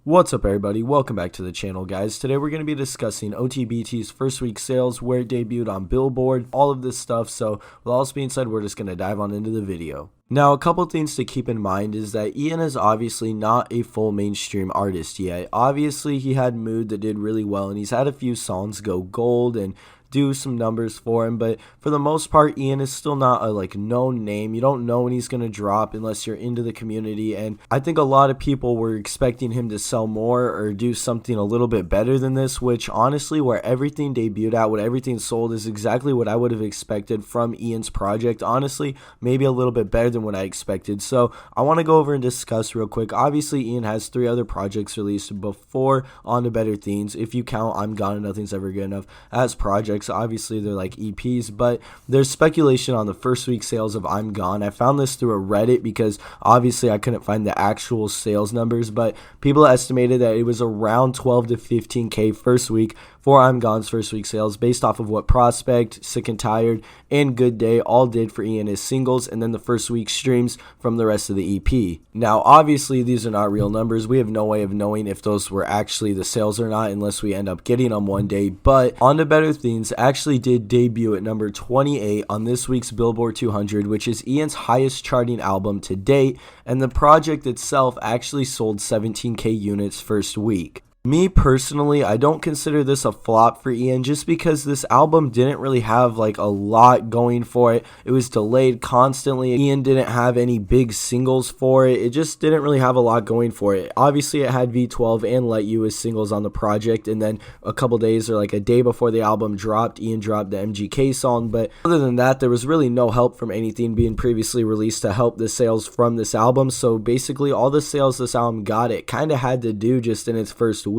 What's up everybody, welcome back to the channel guys. Today we're going to be discussing OTBT's first week sales, where it debuted on Billboard, all of this stuff. So with all this being said, we're just going to dive on into the video. Now a couple things to keep in mind is that Iann is obviously not a full mainstream artist yet. Obviously he had Mood that did really well, and he's had a few songs go gold and do some numbers for him, but for the most part Iann is still not a known name. You don't know when he's going to drop unless you're into the community, and I think a lot of people were expecting him to sell more or do something a little bit better than this, which honestly where everything debuted at, what everything sold is exactly what I would have expected from Iann's project. Honestly, maybe a little bit better than what I expected. So I want to go over and discuss real quick. Obviously Iann has 3 other projects released before On to Better Things, if you count I'm Gone and Nothing's Ever Good Enough as projects. Obviously they're like EPs, but there's speculation on the first week sales of I'm Gone. I found this through a Reddit because obviously I couldn't find the actual sales numbers, but people estimated that it was around 12 to 15k first week for I'm Gone's first week sales, based off of what Prospect, Sick and Tired, and Good Day all did for Iann as singles, and then the first week streams from the rest of the EP. Now obviously these are not real numbers. We have no way of knowing if those were actually the sales or not unless we end up getting them one day, but On to Better Things actually did debut at number 28 on this week's Billboard 200, which is Iann's highest charting album to date, and the project itself actually sold 17k units first week. Me personally, I don't consider this a flop for Iann just because this album didn't really have a lot going for it. It was delayed constantly. Iann didn't have any big singles for it. It just didn't really have a lot going for it. Obviously it had V12 and Let You as singles on the project, and then a couple days or a day before the album dropped, Iann dropped the MGK song, but other than that there was really no help from anything being previously released to help the sales from this album. So basically all the sales this album got, it kind of had to do just in its first week.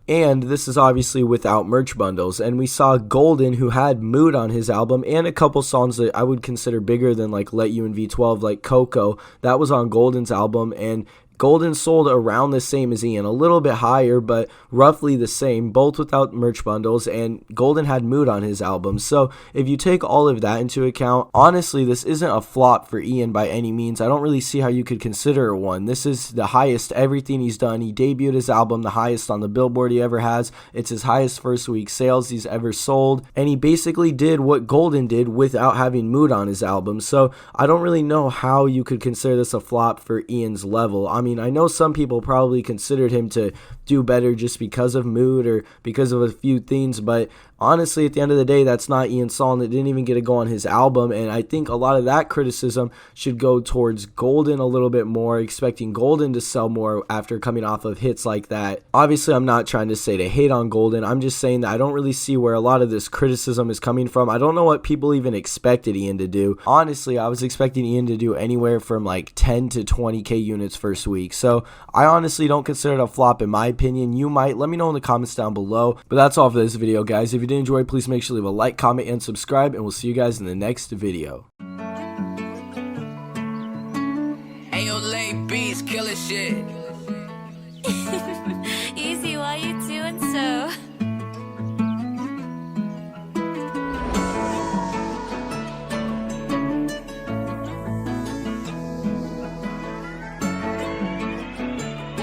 And this is obviously without merch bundles, and we saw Golden, who had Mood on his album, and a couple songs that I would consider bigger than Let You and V12, like Coco, that was on Golden's album, and Golden sold around the same as Iann, a little bit higher, but roughly the same, both without merch bundles, and Golden had Mood on his album. So if you take all of that into account, honestly, this isn't a flop for Iann by any means. I don't really see how you could consider it one. This is the highest everything he's done. He debuted his album the highest on the Billboard he ever has. It's his highest first week sales he's ever sold, and he basically did what Golden did without having Mood on his album. So I don't really know how you could consider this a flop for Iann's level. I mean, I know some people probably considered him to do better just because of Mood or because of a few things, but honestly, at the end of the day, that's not Iann's song. That didn't even get to go on his album, and I think a lot of that criticism should go towards Golden a little bit more, expecting Golden to sell more after coming off of hits like that. Obviously, I'm not trying to say to hate on Golden. I'm just saying that I don't really see where a lot of this criticism is coming from. I don't know what people even expected Iann to do. Honestly, I was expecting Iann to do anywhere from 10 to 20k units first week, so I honestly don't consider it a flop in my opinion. You might. Let me know in the comments down below. But that's all for this video, guys. If you did enjoy, please make sure to leave a like, comment, and subscribe, and we'll see you guys in the next video. Ayo, late beats, killer shit.